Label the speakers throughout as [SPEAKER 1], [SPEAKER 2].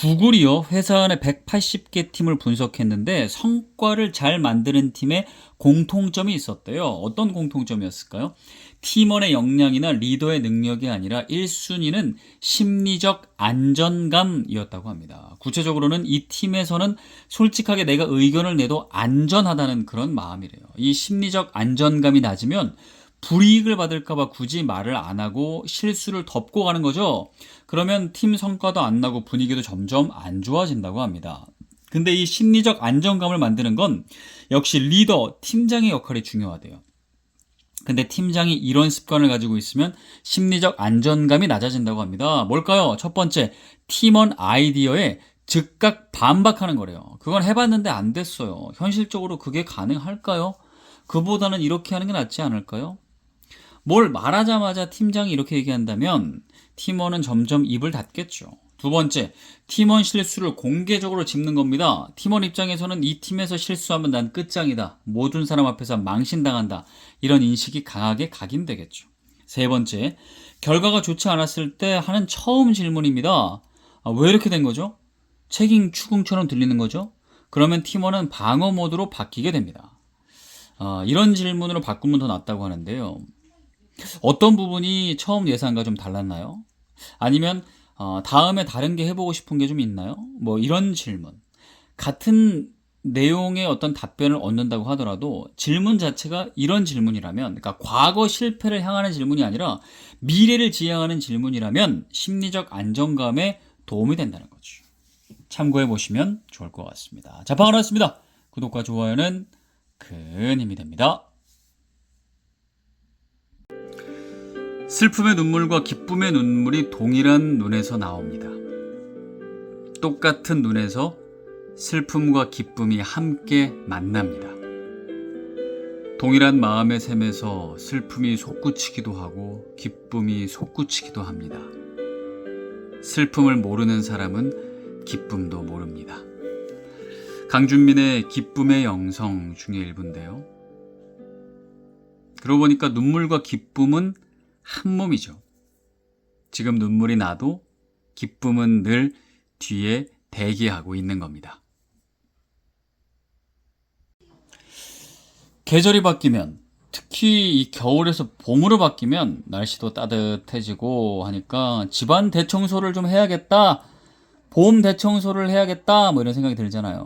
[SPEAKER 1] 구글이요, 회사 안에 180개 팀을 분석했는데 성과를 잘 만드는 팀에 공통점이 있었대요. 어떤 공통점이었을까요? 팀원의 역량이나 리더의 능력이 아니라 1순위는 심리적 안전감이었다고 합니다. 구체적으로는 이 팀에서는 솔직하게 내가 의견을 내도 안전하다는 그런 마음이래요. 이 심리적 안전감이 낮으면 불이익을 받을까봐 굳이 말을 안 하고 실수를 덮고 가는 거죠. 그러면 팀 성과도 안 나고 분위기도 점점 안 좋아진다고 합니다. 근데 이 심리적 안정감을 만드는 건 역시 리더, 팀장의 역할이 중요하대요. 근데 팀장이 이런 습관을 가지고 있으면 심리적 안정감이 낮아진다고 합니다. 뭘까요? 첫 번째, 팀원 아이디어에 즉각 반박하는 거래요. 그건 해봤는데 안 됐어요. 현실적으로 그게 가능할까요? 그보다는 이렇게 하는 게 낫지 않을까요? 뭘 말하자마자 팀장이 이렇게 얘기한다면 팀원은 점점 입을 닫겠죠. 두 번째, 팀원 실수를 공개적으로 짚는 겁니다. 팀원 입장에서는 이 팀에서 실수하면 난 끝장이다. 모든 사람 앞에서 망신당한다. 이런 인식이 강하게 각인되겠죠. 세 번째, 결과가 좋지 않았을 때 하는 처음 질문입니다. 왜 이렇게 된 거죠? 책임 추궁처럼 들리는 거죠? 그러면 팀원은 방어 모드로 바뀌게 됩니다. 이런 질문으로 바꾸면 더 낫다고 하는데요. 어떤 부분이 처음 예상과 좀 달랐나요? 아니면 다음에 다른 게 해보고 싶은 게 좀 있나요? 뭐 이런 질문. 같은 내용의 어떤 답변을 얻는다고 하더라도 질문 자체가 이런 질문이라면, 그러니까 과거 실패를 향하는 질문이 아니라 미래를 지향하는 질문이라면 심리적 안정감에 도움이 된다는 거죠. 참고해 보시면 좋을 것 같습니다. 자, 반갑습니다. 구독과 좋아요는 큰 힘이 됩니다. 슬픔의 눈물과 기쁨의 눈물이 동일한 눈에서 나옵니다. 똑같은 눈에서 슬픔과 기쁨이 함께 만납니다. 동일한 마음의 샘에서 슬픔이 솟구치기도 하고 기쁨이 솟구치기도 합니다. 슬픔을 모르는 사람은 기쁨도 모릅니다. 강준민의 기쁨의 영성 중에 일부인데요. 그러고 보니까 눈물과 기쁨은 한 몸이죠. 지금 눈물이 나도 기쁨은 늘 뒤에 대기하고 있는 겁니다. 계절이 바뀌면, 특히 이 겨울에서 봄으로 바뀌면 날씨도 따뜻해지고 하니까 집안 대청소를 좀 해야겠다, 봄 대청소를 해야겠다, 뭐 이런 생각이 들잖아요.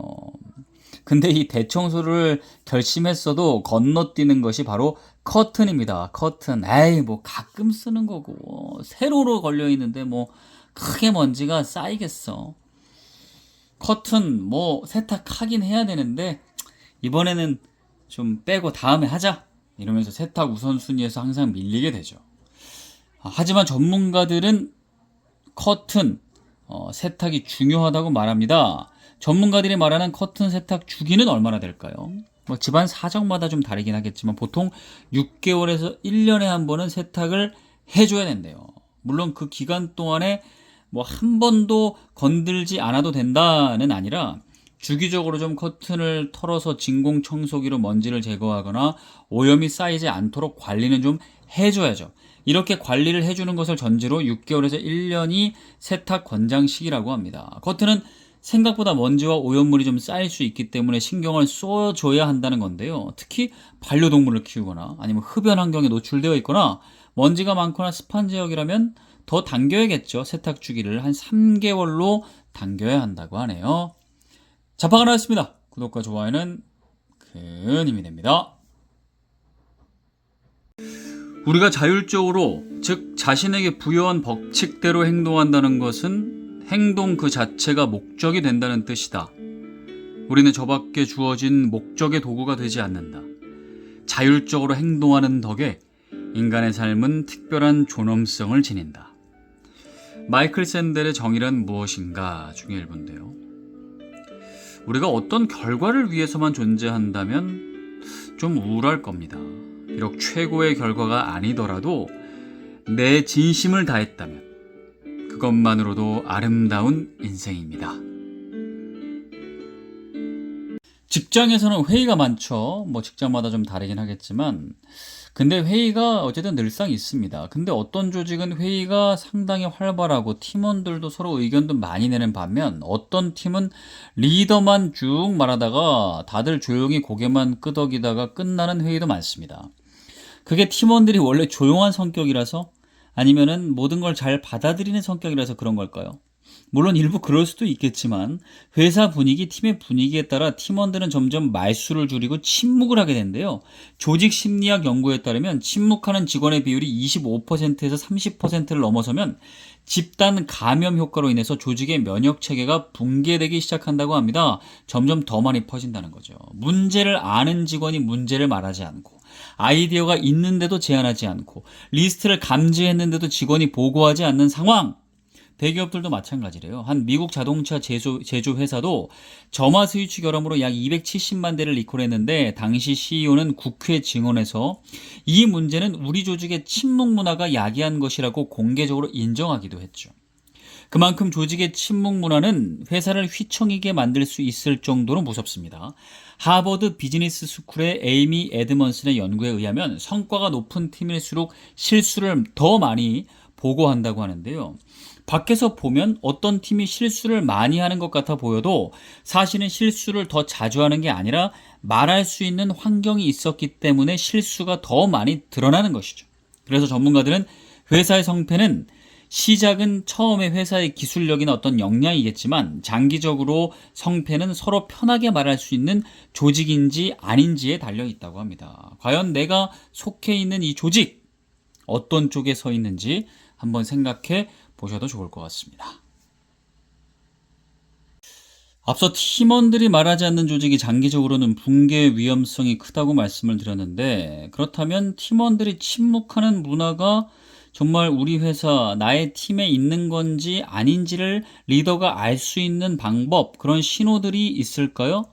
[SPEAKER 1] 근데 이 대청소를 결심했어도 건너뛰는 것이 바로 커튼입니다. 커튼. 에이, 뭐 가끔 쓰는 거고, 세로로 걸려 있는데 뭐 크게 먼지가 쌓이겠어. 커튼 뭐 세탁하긴 해야 되는데 이번에는 좀 빼고 다음에 하자, 이러면서 세탁 우선순위에서 항상 밀리게 되죠. 하지만 전문가들은 커튼 세탁이 중요하다고 말합니다. 전문가들이 말하는 커튼 세탁 주기는 얼마나 될까요? 뭐 집안 사정마다 좀 다르긴 하겠지만 보통 6개월에서 1년에 한 번은 세탁을 해줘야 된대요. 물론 그 기간 동안에 뭐 한 번도 건들지 않아도 된다는 아니라 주기적으로 좀 커튼을 털어서 진공 청소기로 먼지를 제거하거나 오염이 쌓이지 않도록 관리는 좀 해줘야죠. 이렇게 관리를 해주는 것을 전제로 6개월에서 1년이 세탁 권장 시기라고 합니다. 커튼은 생각보다 먼지와 오염물이 좀 쌓일 수 있기 때문에 신경을 써줘야 한다는 건데요. 특히 반려동물을 키우거나 아니면 흡연 환경에 노출되어 있거나 먼지가 많거나 습한 지역이라면 더 당겨야겠죠. 세탁 주기를 한 3개월로 당겨야 한다고 하네요. 자파가 나왔습니다. 구독과 좋아요는 큰 힘이 됩니다. 우리가 자율적으로, 즉 자신에게 부여한 법칙대로 행동한다는 것은 행동 그 자체가 목적이 된다는 뜻이다. 우리는 저밖에 주어진 목적의 도구가 되지 않는다. 자율적으로 행동하는 덕에 인간의 삶은 특별한 존엄성을 지닌다. 마이클 샌델의 정의란 무엇인가 중에 일부인데요. 우리가 어떤 결과를 위해서만 존재한다면 좀 우울할 겁니다. 비록 최고의 결과가 아니더라도 내 진심을 다했다면 그것만으로도 아름다운 인생입니다. 직장에서는 회의가 많죠. 뭐 직장마다 좀 다르긴 하겠지만 근데 회의가 어쨌든 늘상 있습니다. 근데 어떤 조직은 회의가 상당히 활발하고 팀원들도 서로 의견도 많이 내는 반면 어떤 팀은 리더만 쭉 말하다가 다들 조용히 고개만 끄덕이다가 끝나는 회의도 많습니다. 그게 팀원들이 원래 조용한 성격이라서 아니면은 모든 걸 잘 받아들이는 성격이라서 그런 걸까요? 물론 일부 그럴 수도 있겠지만 회사 분위기, 팀의 분위기에 따라 팀원들은 점점 말수를 줄이고 침묵을 하게 되는데요. 조직 심리학 연구에 따르면 침묵하는 직원의 비율이 25%에서 30%를 넘어서면 집단 감염 효과로 인해서 조직의 면역 체계가 붕괴되기 시작한다고 합니다. 점점 더 많이 퍼진다는 거죠. 문제를 아는 직원이 문제를 말하지 않고 아이디어가 있는데도 제안하지 않고 리스트를 감지했는데도 직원이 보고하지 않는 상황. 대기업들도 마찬가지래요. 한 미국 자동차 제조 회사도 점화 스위치 결함으로 약 270만 대를 리콜했는데 당시 CEO는 국회 증언에서 이 문제는 우리 조직의 침묵 문화가 야기한 것이라고 공개적으로 인정하기도 했죠. 그만큼 조직의 침묵 문화는 회사를 휘청이게 만들 수 있을 정도로 무섭습니다. 하버드 비즈니스 스쿨의 에이미 에드먼슨의 연구에 의하면 성과가 높은 팀일수록 실수를 더 많이 보고한다고 하는데요. 밖에서 보면 어떤 팀이 실수를 많이 하는 것 같아 보여도 사실은 실수를 더 자주 하는 게 아니라 말할 수 있는 환경이 있었기 때문에 실수가 더 많이 드러나는 것이죠. 그래서 전문가들은 회사의 성패는 시작은 처음에 회사의 기술력이나 어떤 역량이겠지만 장기적으로 성패는 서로 편하게 말할 수 있는 조직인지 아닌지에 달려 있다고 합니다. 과연 내가 속해 있는 이 조직 어떤 쪽에 서 있는지 한번 생각해 보셔도 좋을 것 같습니다. 앞서 팀원들이 말하지 않는 조직이 장기적으로는 붕괴 위험성이 크다고 말씀을 드렸는데 그렇다면 팀원들이 침묵하는 문화가 정말 우리 회사, 나의 팀에 있는 건지 아닌지를 리더가 알 수 있는 방법, 그런 신호들이 있을까요?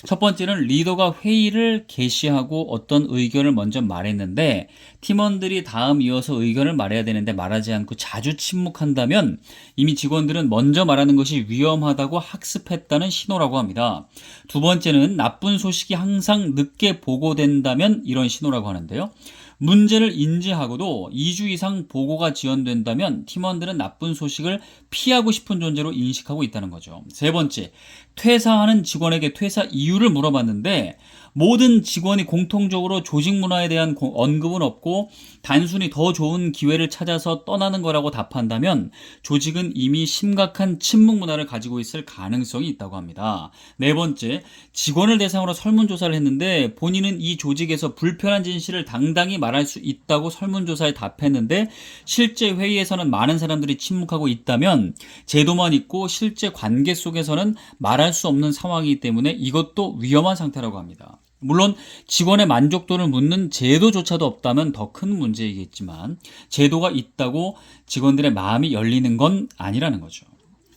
[SPEAKER 1] 첫 번째는 리더가 회의를 개시하고 어떤 의견을 먼저 말했는데 팀원들이 다음 이어서 의견을 말해야 되는데 말하지 않고 자주 침묵한다면 이미 직원들은 먼저 말하는 것이 위험하다고 학습했다는 신호라고 합니다. 두 번째는 나쁜 소식이 항상 늦게 보고된다면 이런 신호라고 하는데요. 문제를 인지하고도 2주 이상 보고가 지연된다면 팀원들은 나쁜 소식을 피하고 싶은 존재로 인식하고 있다는 거죠. 세 번째, 퇴사하는 직원에게 퇴사 이유를 물어봤는데 모든 직원이 공통적으로 조직 문화에 대한 언급은 없고 단순히 더 좋은 기회를 찾아서 떠나는 거라고 답한다면 조직은 이미 심각한 침묵 문화를 가지고 있을 가능성이 있다고 합니다. 네 번째, 직원을 대상으로 설문조사를 했는데 본인은 이 조직에서 불편한 진실을 당당히 말할 수 있다고 설문조사에 답했는데 실제 회의에서는 많은 사람들이 침묵하고 있다면 제도만 있고 실제 관계 속에서는 말할 수 없는 상황이기 때문에 이것도 위험한 상태라고 합니다. 물론 직원의 만족도를 묻는 제도조차도 없다면 더 큰 문제이겠지만 제도가 있다고 직원들의 마음이 열리는 건 아니라는 거죠.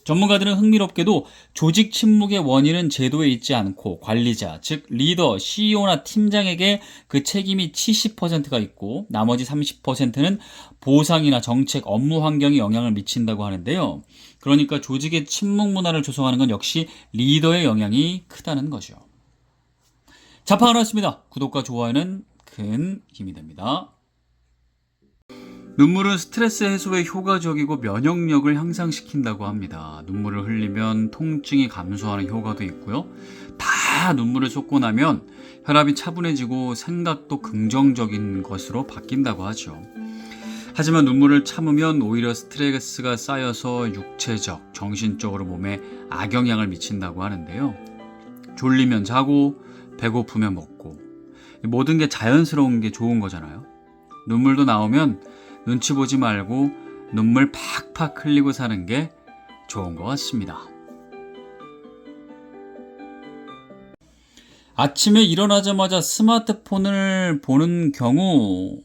[SPEAKER 1] 전문가들은 흥미롭게도 조직 침묵의 원인은 제도에 있지 않고 관리자, 즉 리더, CEO나 팀장에게 그 책임이 70%가 있고 나머지 30%는 보상이나 정책, 업무 환경에 영향을 미친다고 하는데요. 그러니까 조직의 침묵 문화를 조성하는 건 역시 리더의 영향이 크다는 거죠. 자파 하나였습니다. 구독과 좋아요는 큰 힘이 됩니다. 눈물은 스트레스 해소에 효과적이고 면역력을 향상시킨다고 합니다. 눈물을 흘리면 통증이 감소하는 효과도 있고요. 다 눈물을 쏟고 나면 혈압이 차분해지고 생각도 긍정적인 것으로 바뀐다고 하죠. 하지만 눈물을 참으면 오히려 스트레스가 쌓여서 육체적, 정신적으로 몸에 악영향을 미친다고 하는데요. 졸리면 자고 배고프면 먹고 모든 게 자연스러운 게 좋은 거잖아요. 눈물도 나오면 눈치 보지 말고 눈물 팍팍 흘리고 사는 게 좋은 것 같습니다. 아침에 일어나자마자 스마트폰을 보는 경우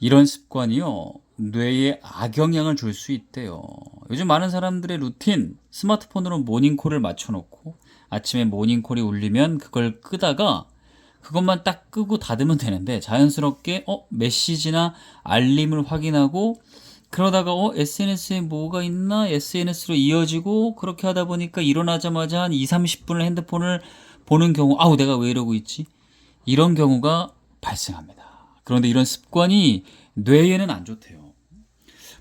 [SPEAKER 1] 이런 습관이요. 뇌에 악영향을 줄 수 있대요. 요즘 많은 사람들의 루틴, 스마트폰으로 모닝콜을 맞춰놓고 아침에 모닝콜이 울리면 그걸 끄다가 그것만 딱 끄고 닫으면 되는데 자연스럽게 메시지나 알림을 확인하고 그러다가 SNS에 뭐가 있나 SNS로 이어지고 그렇게 하다 보니까 일어나자마자 한 2, 30분을 핸드폰을 보는 경우 내가 왜 이러고 있지? 이런 경우가 발생합니다. 그런데 이런 습관이 뇌에는 안 좋대요.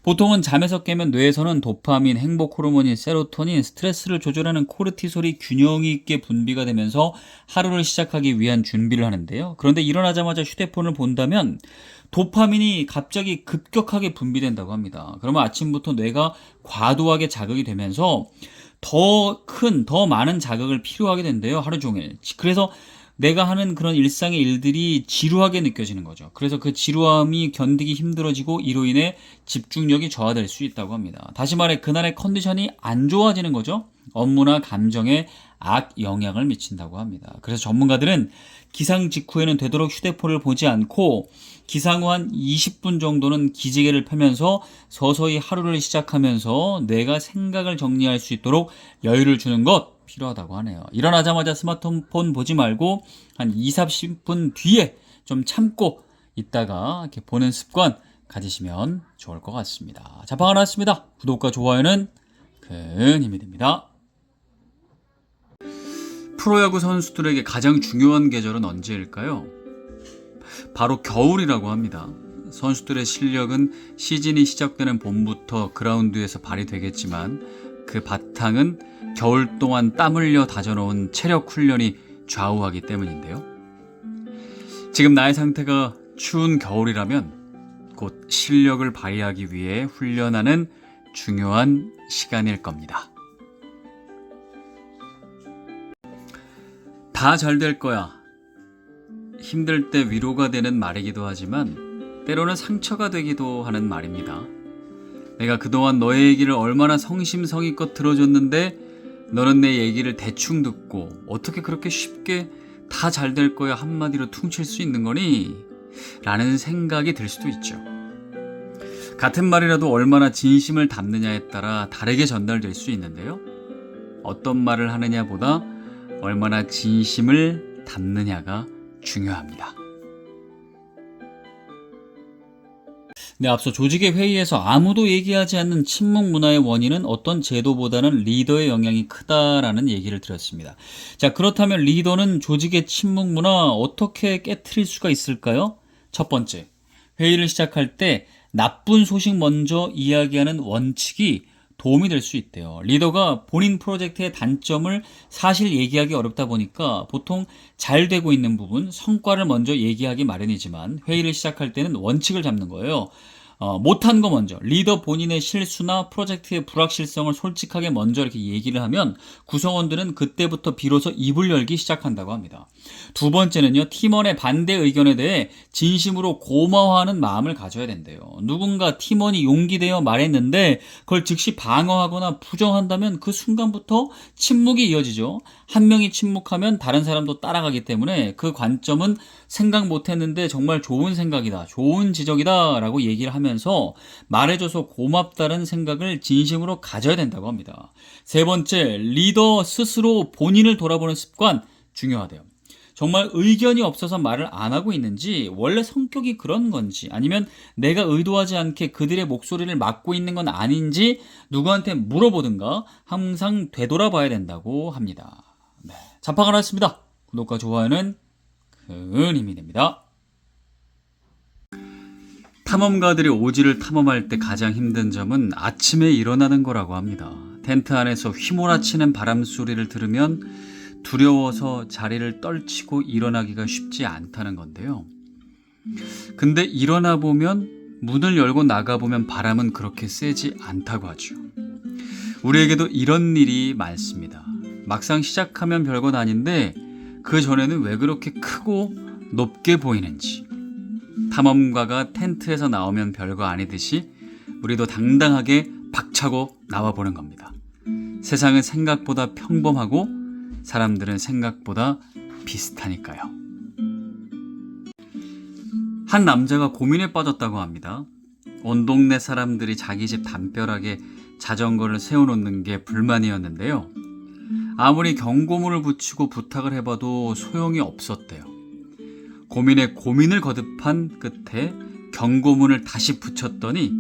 [SPEAKER 1] 보통은 잠에서 깨면 뇌에서는 도파민, 행복 호르몬인 세로토닌, 스트레스를 조절하는 코르티솔이 균형 있게 분비가 되면서 하루를 시작하기 위한 준비를 하는데요. 그런데 일어나자마자 휴대폰을 본다면 도파민이 갑자기 급격하게 분비된다고 합니다. 그러면 아침부터 뇌가 과도하게 자극이 되면서 더 많은 자극을 필요하게 된대요. 하루 종일. 그래서 내가 하는 그런 일상의 일들이 지루하게 느껴지는 거죠. 그래서 그 지루함이 견디기 힘들어지고 이로 인해 집중력이 저하될 수 있다고 합니다. 다시 말해 그날의 컨디션이 안 좋아지는 거죠. 업무나 감정에 악영향을 미친다고 합니다. 그래서 전문가들은 기상 직후에는 되도록 휴대폰을 보지 않고 기상 후 한 20분 정도는 기지개를 펴면서 서서히 하루를 시작하면서 뇌가 생각을 정리할 수 있도록 여유를 주는 것 필요하다고 하네요. 일어나자마자 스마트폰 보지 말고 한 2, 30분 뒤에 좀 참고 있다가 이렇게 보는 습관 가지시면 좋을 것 같습니다. 자방 하나 했습니다. 구독과 좋아요는 큰 힘이 됩니다. 프로야구 선수들에게 가장 중요한 계절은 언제일까요? 바로 겨울이라고 합니다. 선수들의 실력은 시즌이 시작되는 봄부터 그라운드에서 발휘되겠지만 그 바탕은 겨울 동안 땀 흘려 다져놓은 체력 훈련이 좌우하기 때문인데요. 지금 나의 상태가 추운 겨울이라면 곧 실력을 발휘하기 위해 훈련하는 중요한 시간일 겁니다. 다 잘 될 거야. 힘들 때 위로가 되는 말이기도 하지만 때로는 상처가 되기도 하는 말입니다. 내가 그동안 너의 얘기를 얼마나 성심성의껏 들어줬는데 너는 내 얘기를 대충 듣고 어떻게 그렇게 쉽게 다 잘 될 거야 한마디로 퉁칠 수 있는 거니? 라는 생각이 들 수도 있죠. 같은 말이라도 얼마나 진심을 담느냐에 따라 다르게 전달될 수 있는데요. 어떤 말을 하느냐보다 얼마나 진심을 담느냐가 중요합니다. 네, 앞서 조직의 회의에서 아무도 얘기하지 않는 침묵 문화의 원인은 어떤 제도보다는 리더의 영향이 크다라는 얘기를 드렸습니다. 자, 그렇다면 리더는 조직의 침묵 문화 어떻게 깨트릴 수가 있을까요? 첫 번째, 회의를 시작할 때 나쁜 소식 먼저 이야기하는 원칙이 도움이 될 수 있대요. 리더가 본인 프로젝트의 단점을 사실 얘기하기 어렵다 보니까 보통 잘 되고 있는 부분, 성과를 먼저 얘기하기 마련이지만 회의를 시작할 때는 원칙을 잡는 거예요. 못한 거 먼저, 리더 본인의 실수나 프로젝트의 불확실성을 솔직하게 먼저 이렇게 얘기를 하면 구성원들은 그때부터 비로소 입을 열기 시작한다고 합니다. 두 번째는요, 팀원의 반대 의견에 대해 진심으로 고마워하는 마음을 가져야 된대요. 누군가 팀원이 용기 내어 말했는데 그걸 즉시 방어하거나 부정한다면 그 순간부터 침묵이 이어지죠. 한 명이 침묵하면 다른 사람도 따라가기 때문에 그 관점은 생각 못했는데 정말 좋은 생각이다, 좋은 지적이다 라고 얘기를 하면서 말해줘서 고맙다는 생각을 진심으로 가져야 된다고 합니다. 세 번째, 리더 스스로 본인을 돌아보는 습관 중요하대요. 정말 의견이 없어서 말을 안 하고 있는지, 원래 성격이 그런 건지, 아니면 내가 의도하지 않게 그들의 목소리를 막고 있는 건 아닌지 누구한테 물어보든가 항상 되돌아봐야 된다고 합니다. 네, 자팡을 하셨습니다. 구독과 좋아요는 큰 힘이 됩니다. 탐험가들이 오지를 탐험할 때 가장 힘든 점은 아침에 일어나는 거라고 합니다. 텐트 안에서 휘몰아치는 바람 소리를 들으면 두려워서 자리를 떨치고 일어나기가 쉽지 않다는 건데요. 근데 일어나 보면 문을 열고 나가보면 바람은 그렇게 세지 않다고 하죠. 우리에게도 이런 일이 많습니다. 막상 시작하면 별건 아닌데 그 전에는 왜 그렇게 크고 높게 보이는지. 탐험가가 텐트에서 나오면 별거 아니듯이 우리도 당당하게 박차고 나와보는 겁니다. 세상은 생각보다 평범하고 사람들은 생각보다 비슷하니까요. 한 남자가 고민에 빠졌다고 합니다. 온 동네 사람들이 자기 집 담벼락에 자전거를 세워놓는 게 불만이었는데요. 아무리 경고문을 붙이고 부탁을 해봐도 소용이 없었대요. 고민에 고민을 거듭한 끝에 경고문을 다시 붙였더니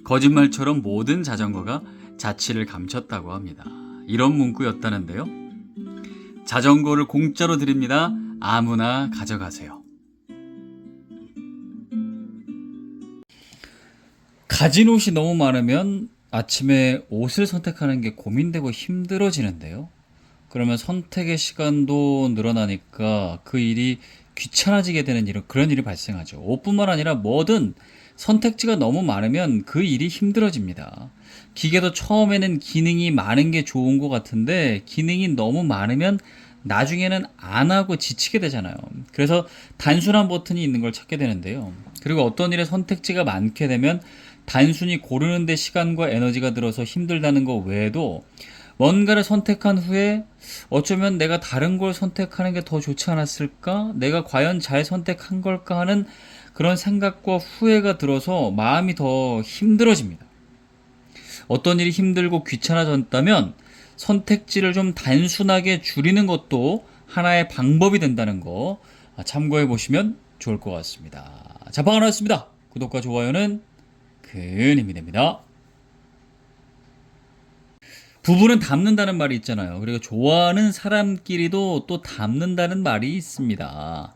[SPEAKER 1] 거짓말처럼 모든 자전거가 자취를 감췄다고 합니다. 이런 문구였다는데요. 자전거를 공짜로 드립니다. 아무나 가져가세요. 가진 옷이 너무 많으면 아침에 옷을 선택하는 게 고민되고 힘들어지는데요. 그러면 선택의 시간도 늘어나니까 그 일이 귀찮아지게 되는 그런 일이 발생하죠. 옷뿐만 아니라 뭐든 선택지가 너무 많으면 그 일이 힘들어집니다. 기계도 처음에는 기능이 많은 게 좋은 것 같은데 기능이 너무 많으면 나중에는 안 하고 지치게 되잖아요. 그래서 단순한 버튼이 있는 걸 찾게 되는데요. 그리고 어떤 일에 선택지가 많게 되면 단순히 고르는 데 시간과 에너지가 들어서 힘들다는 것 외에도 뭔가를 선택한 후에 어쩌면 내가 다른 걸 선택하는 게 더 좋지 않았을까? 내가 과연 잘 선택한 걸까 하는 그런 생각과 후회가 들어서 마음이 더 힘들어집니다. 어떤 일이 힘들고 귀찮아졌다면 선택지를 좀 단순하게 줄이는 것도 하나의 방법이 된다는 거 참고해 보시면 좋을 것 같습니다. 자방을 하였습니다. 구독과 좋아요는 큰 힘이 됩니다. 부부는 닮는다는 말이 있잖아요. 그리고 좋아하는 사람끼리도 또 닮는다는 말이 있습니다.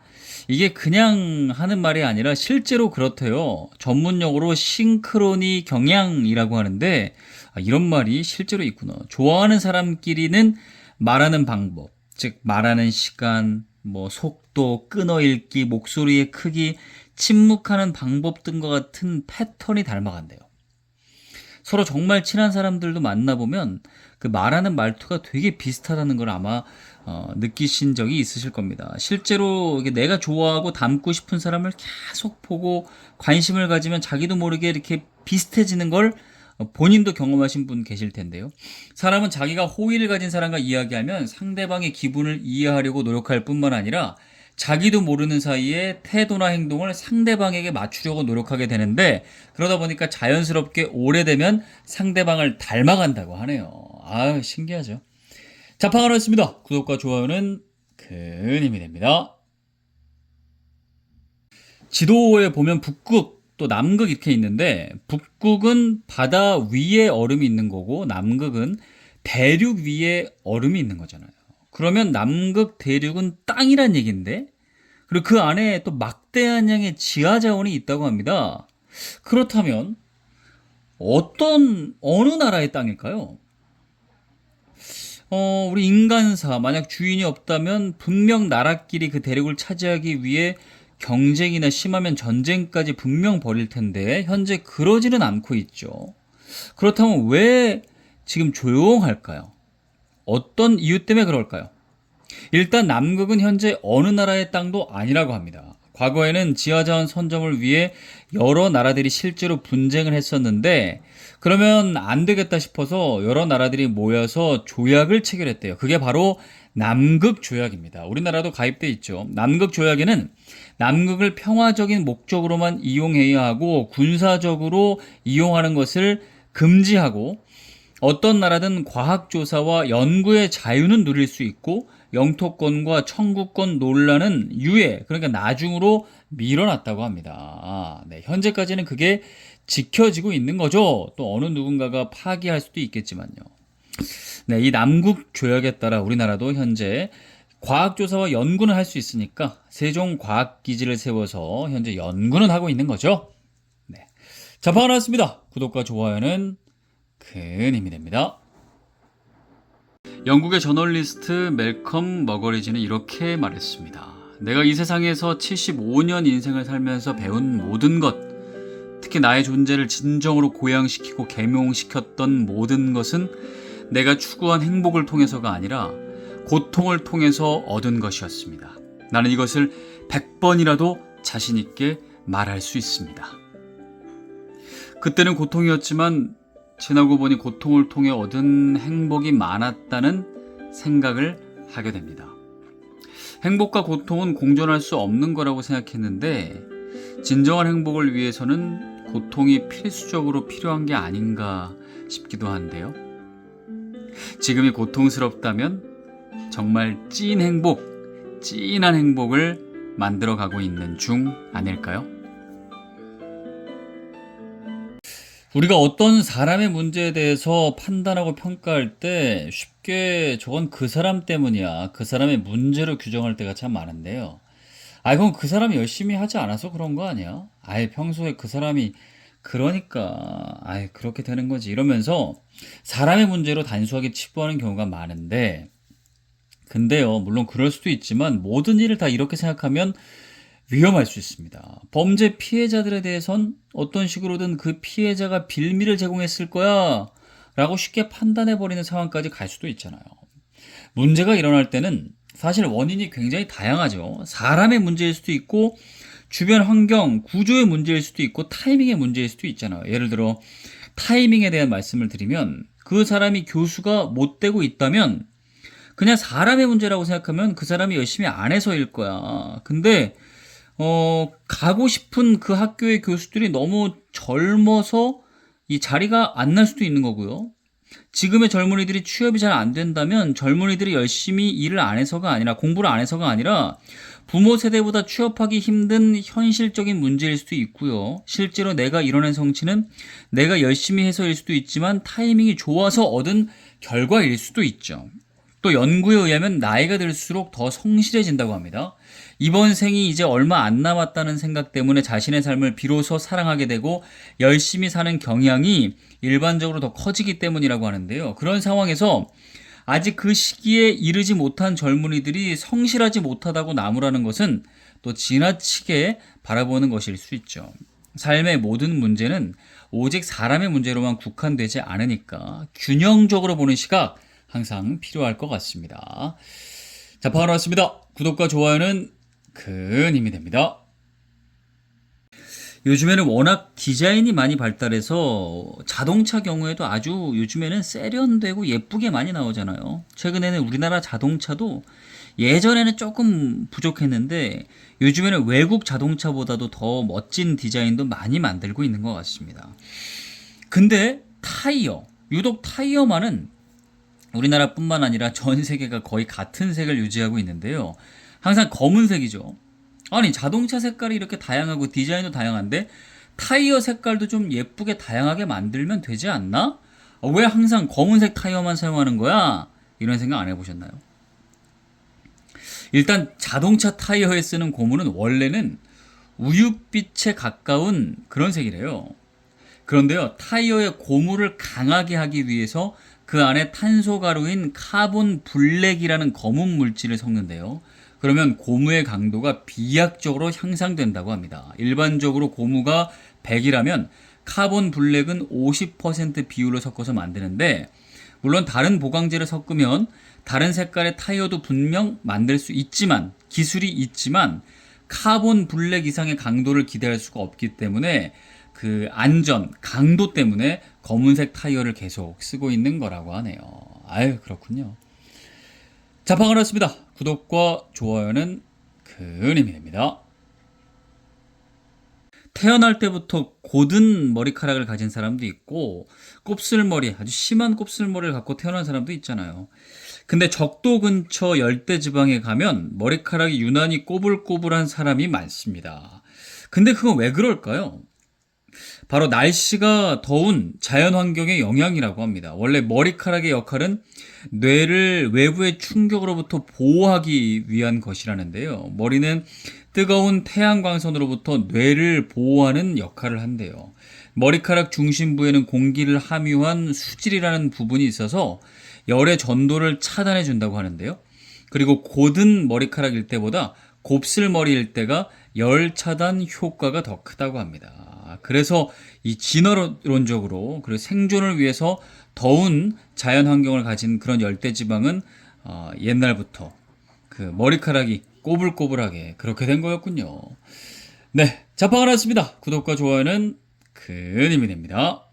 [SPEAKER 1] 이게 그냥 하는 말이 아니라 실제로 그렇대요. 전문용어로 싱크로니 경향이라고 하는데 이런 말이 실제로 있구나. 좋아하는 사람끼리는 말하는 방법, 즉 말하는 시간, 뭐 속도, 끊어읽기, 목소리의 크기, 침묵하는 방법 등과 같은 패턴이 닮아간대요. 서로 정말 친한 사람들도 만나보면 그 말하는 말투가 되게 비슷하다는 걸 아마 느끼신 적이 있으실 겁니다. 실제로 이게 내가 좋아하고 닮고 싶은 사람을 계속 보고 관심을 가지면 자기도 모르게 이렇게 비슷해지는 걸 본인도 경험하신 분 계실 텐데요. 사람은 자기가 호의를 가진 사람과 이야기하면 상대방의 기분을 이해하려고 노력할 뿐만 아니라 자기도 모르는 사이에 태도나 행동을 상대방에게 맞추려고 노력하게 되는데 그러다 보니까 자연스럽게 오래되면 상대방을 닮아간다고 하네요. 아, 신기하죠. 자판을 했습니다. 구독과 좋아요는 큰 힘이 됩니다. 지도에 보면 북극 또 남극 이렇게 있는데 북극은 바다 위에 얼음이 있는 거고 남극은 대륙 위에 얼음이 있는 거잖아요. 그러면 남극 대륙은 땅이란 얘기인데 그리고 그 안에 또 막대한 양의 지하 자원이 있다고 합니다. 그렇다면 어느 나라의 땅일까요? 우리 인간사 만약 주인이 없다면 분명 나라끼리 그 대륙을 차지하기 위해 경쟁이나 심하면 전쟁까지 분명 벌일 텐데 현재 그러지는 않고 있죠. 그렇다면 왜 지금 조용할까요? 어떤 이유 때문에 그럴까요? 일단 남극은 현재 어느 나라의 땅도 아니라고 합니다. 과거에는 지하자원 선점을 위해 여러 나라들이 실제로 분쟁을 했었는데 그러면 안 되겠다 싶어서 여러 나라들이 모여서 조약을 체결했대요. 그게 바로 남극 조약입니다. 우리나라도 가입돼 있죠. 남극 조약에는 남극을 평화적인 목적으로만 이용해야 하고 군사적으로 이용하는 것을 금지하고 어떤 나라든 과학조사와 연구의 자유는 누릴 수 있고 영토권과 청구권 논란은 유예, 그러니까 나중으로 밀어놨다고 합니다. 네, 현재까지는 그게 지켜지고 있는 거죠. 또 어느 누군가가 파기할 수도 있겠지만요. 네, 이 남극 조약에 따라 우리나라도 현재 과학조사와 연구는 할 수 있으니까 세종과학기지를 세워서 현재 연구는 하고 있는 거죠. 네, 자판을 나왔습니다. 구독과 좋아요는 큰 힘이 됩니다. 영국의 저널리스트 멜컴 머거리지는 이렇게 말했습니다. 내가 이 세상에서 75년 인생을 살면서 배운 모든 것, 특히 나의 존재를 진정으로 고양시키고 계명시켰던 모든 것은 내가 추구한 행복을 통해서가 아니라 고통을 통해서 얻은 것이었습니다. 나는 이것을 100번이라도 자신 있게 말할 수 있습니다. 그때는 고통이었지만 지나고 보니 고통을 통해 얻은 행복이 많았다는 생각을 하게 됩니다. 행복과 고통은 공존할 수 없는 거라고 생각했는데 진정한 행복을 위해서는 고통이 필수적으로 필요한 게 아닌가 싶기도 한데요. 지금이 고통스럽다면 정말 찐한 행복을 만들어가고 있는 중 아닐까요? 우리가 어떤 사람의 문제에 대해서 판단하고 평가할 때 쉽게 저건 그 사람 때문이야, 그 사람의 문제로 규정할 때가 참 많은데요. 그건 그 사람이 열심히 하지 않아서 그런 거 아니야? 평소에 그 사람이 그러니까 그렇게 되는 거지 이러면서 사람의 문제로 단순하게 치부하는 경우가 많은데 근데요 물론 그럴 수도 있지만 모든 일을 다 이렇게 생각하면 위험할 수 있습니다. 범죄 피해자들에 대해선 어떤 식으로든 그 피해자가 빌미를 제공했을 거야 라고 쉽게 판단해버리는 상황까지 갈 수도 있잖아요. 문제가 일어날 때는 사실 원인이 굉장히 다양하죠. 사람의 문제일 수도 있고 주변 환경, 구조의 문제일 수도 있고 타이밍의 문제일 수도 있잖아요. 예를 들어 타이밍에 대한 말씀을 드리면 그 사람이 교수가 못 되고 있다면 그냥 사람의 문제라고 생각하면 그 사람이 열심히 안 해서일 거야. 근데 가고 싶은 그 학교의 교수들이 너무 젊어서 이 자리가 안 날 수도 있는 거고요. 지금의 젊은이들이 취업이 잘 안 된다면 젊은이들이 열심히 일을 안 해서가 아니라 공부를 안 해서가 아니라 부모 세대보다 취업하기 힘든 현실적인 문제일 수도 있고요. 실제로 내가 이뤄낸 성취는 내가 열심히 해서일 수도 있지만 타이밍이 좋아서 얻은 결과일 수도 있죠. 또 연구에 의하면 나이가 들수록 더 성실해진다고 합니다. 이번 생이 이제 얼마 안 남았다는 생각 때문에 자신의 삶을 비로소 사랑하게 되고 열심히 사는 경향이 일반적으로 더 커지기 때문이라고 하는데요. 그런 상황에서 아직 그 시기에 이르지 못한 젊은이들이 성실하지 못하다고 나무라는 것은 또 지나치게 바라보는 것일 수 있죠. 삶의 모든 문제는 오직 사람의 문제로만 국한되지 않으니까 균형적으로 보는 시각 항상 필요할 것 같습니다. 자, 반갑습니다. 구독과 좋아요는 큰 힘이 됩니다. 요즘에는 워낙 디자인이 많이 발달해서 자동차 경우에도 아주 요즘에는 세련되고 예쁘게 많이 나오잖아요. 최근에는 우리나라 자동차도 예전에는 조금 부족했는데 요즘에는 외국 자동차보다도 더 멋진 디자인도 많이 만들고 있는 것 같습니다. 근데 타이어, 유독 타이어만은 우리나라뿐만 아니라 전 세계가 거의 같은 색을 유지하고 있는데요. 항상 검은색이죠. 아니 자동차 색깔이 이렇게 다양하고 디자인도 다양한데 타이어 색깔도 좀 예쁘게 다양하게 만들면 되지 않나? 왜 항상 검은색 타이어만 사용하는 거야? 이런 생각 안 해보셨나요? 일단 자동차 타이어에 쓰는 고무는 원래는 우윳빛에 가까운 그런 색이래요. 그런데요, 타이어의 고무를 강하게 하기 위해서 그 안에 탄소 가루인 카본 블랙이라는 검은 물질을 섞는데요. 그러면 고무의 강도가 비약적으로 향상된다고 합니다. 일반적으로 고무가 100이라면 카본 블랙은 50% 비율로 섞어서 만드는데 물론 다른 보강제를 섞으면 다른 색깔의 타이어도 분명 만들 수 있지만 기술이 있지만 카본 블랙 이상의 강도를 기대할 수가 없기 때문에 그 안전, 강도 때문에 검은색 타이어를 계속 쓰고 있는 거라고 하네요. 아유, 그렇군요. 자, 반갑습니다. 구독과 좋아요는 큰 힘이 됩니다. 태어날 때부터 곧은 머리카락을 가진 사람도 있고 곱슬머리, 아주 심한 곱슬머리를 갖고 태어난 사람도 있잖아요. 근데 적도 근처 열대지방에 가면 머리카락이 유난히 꼬불꼬불한 사람이 많습니다. 근데 그건 왜 그럴까요? 바로 날씨가 더운 자연환경의 영향이라고 합니다. 원래 머리카락의 역할은 뇌를 외부의 충격으로부터 보호하기 위한 것이라는데요. 머리는 뜨거운 태양광선으로부터 뇌를 보호하는 역할을 한대요. 머리카락 중심부에는 공기를 함유한 수질이라는 부분이 있어서 열의 전도를 차단해 준다고 하는데요. 그리고 곧은 머리카락일 때보다 곱슬머리일 때가 열 차단 효과가 더 크다고 합니다. 그래서 이 진화론적으로 그리고 생존을 위해서 더운 자연 환경을 가진 그런 열대지방은 옛날부터 그 머리카락이 꼬불꼬불하게 그렇게 된 거였군요. 네, 자판을 했습니다. 구독과 좋아요는 큰 힘이 됩니다.